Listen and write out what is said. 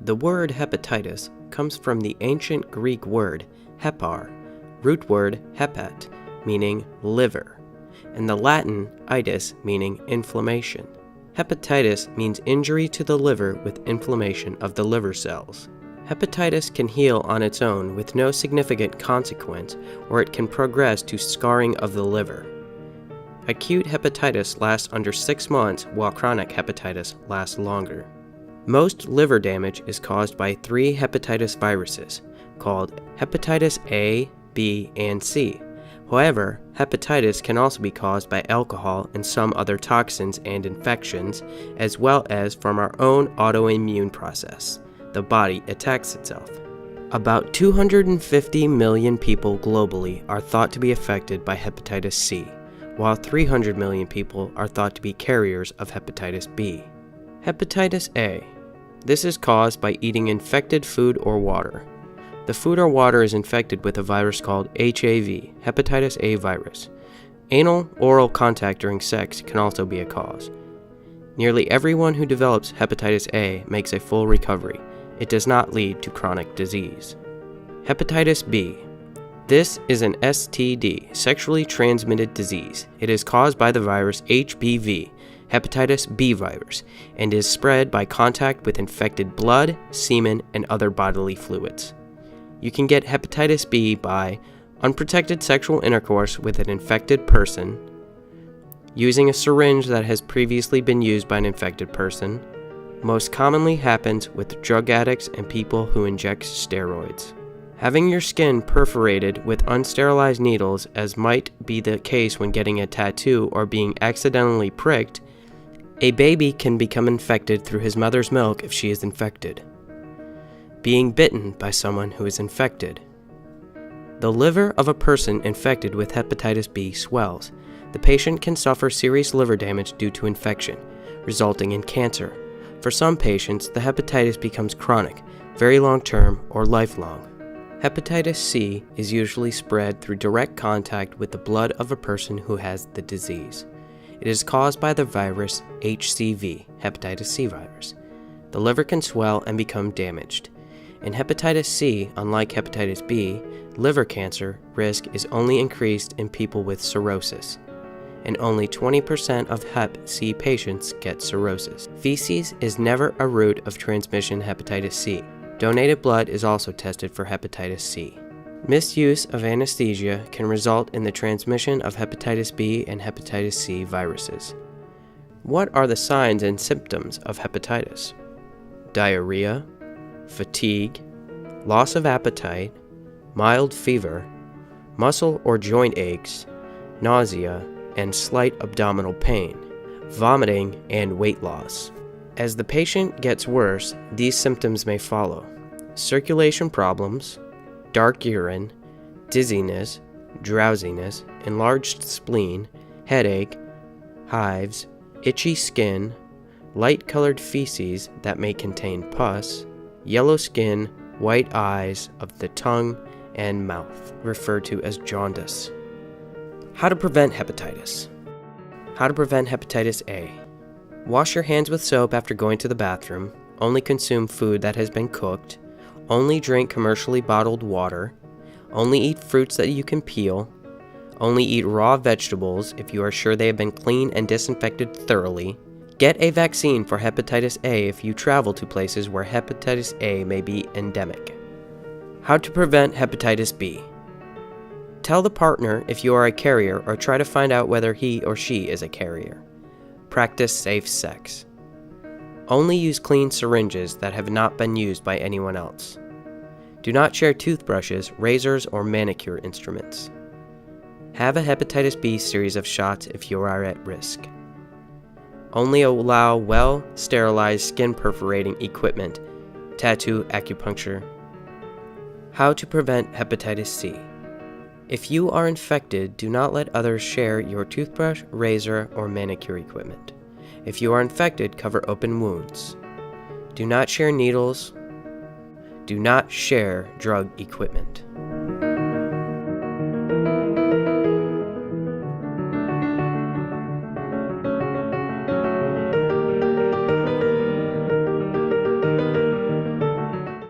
The word hepatitis comes from the ancient Greek word hepar, root word hepat, meaning liver, and the Latin itis, meaning inflammation. Hepatitis means injury to the liver with inflammation of the liver cells. Hepatitis can heal on its own with no significant consequence, or it can progress to scarring of the liver. Acute hepatitis lasts under 6 months, while chronic hepatitis lasts longer. Most liver damage is caused by 3 hepatitis viruses, called hepatitis A, B, and C. However, hepatitis can also be caused by alcohol and some other toxins and infections, as well as from our own autoimmune process. The body attacks itself. About 250 million people globally are thought to be affected by hepatitis C, while 300 million people are thought to be carriers of hepatitis B. Hepatitis A. This is caused by eating infected food or water. The food or water is infected with a virus called HAV, hepatitis A virus. Anal-oral contact during sex can also be a cause. Nearly everyone who develops hepatitis A makes a full recovery. It does not lead to chronic disease. Hepatitis B. This is an STD, sexually transmitted disease. It is caused by the virus HBV, hepatitis B virus, and is spread by contact with infected blood, semen, and other bodily fluids. You can get hepatitis B by unprotected sexual intercourse with an infected person, using a syringe that has previously been used by an infected person. Most commonly happens with drug addicts and people who inject steroids. Having your skin perforated with unsterilized needles, as might be the case when getting a tattoo or being accidentally pricked. A baby can become infected through his mother's milk if she is infected. Being bitten by someone who is infected. The liver of a person infected with hepatitis B swells. The patient can suffer serious liver damage due to infection, resulting in cancer. For some patients, the hepatitis becomes chronic, very long-term, or lifelong. Hepatitis C is usually spread through direct contact with the blood of a person who has the disease. It is caused by the virus HCV, hepatitis C virus. The liver can swell and become damaged. In hepatitis C, unlike hepatitis B, liver cancer risk is only increased in people with cirrhosis, and only 20% of Hep C patients get cirrhosis. Feces is never a route of transmission hepatitis C. Donated blood is also tested for hepatitis C. Misuse of anesthesia can result in the transmission of hepatitis B and hepatitis C viruses. What are the signs and symptoms of hepatitis? Diarrhea, fatigue, loss of appetite, mild fever, muscle or joint aches, nausea, and slight abdominal pain, vomiting, and weight loss. As the patient gets worse, these symptoms may follow: circulation problems, dark urine, dizziness, drowsiness, enlarged spleen, headache, hives, itchy skin, light-colored feces that may contain pus, yellow skin, white eyes of the tongue and mouth, referred to as jaundice. How to prevent hepatitis. How to prevent hepatitis A. Wash your hands with soap after going to the bathroom. Only consume food that has been cooked. Only drink commercially bottled water. Only eat fruits that you can peel. Only eat raw vegetables if you are sure they have been cleaned and disinfected thoroughly. Get a vaccine for hepatitis A if you travel to places where hepatitis A may be endemic. How to prevent hepatitis B. Tell the partner if you are a carrier or try to find out whether he or she is a carrier. Practice safe sex. Only use clean syringes that have not been used by anyone else. Do not share toothbrushes, razors, or manicure instruments. Have a hepatitis B series of shots if you are at risk. Only allow well-sterilized skin perforating equipment, tattoo, acupuncture. How to prevent hepatitis C. If you are infected, do not let others share your toothbrush, razor, or manicure equipment. If you are infected, cover open wounds. Do not share needles. Do not share drug equipment.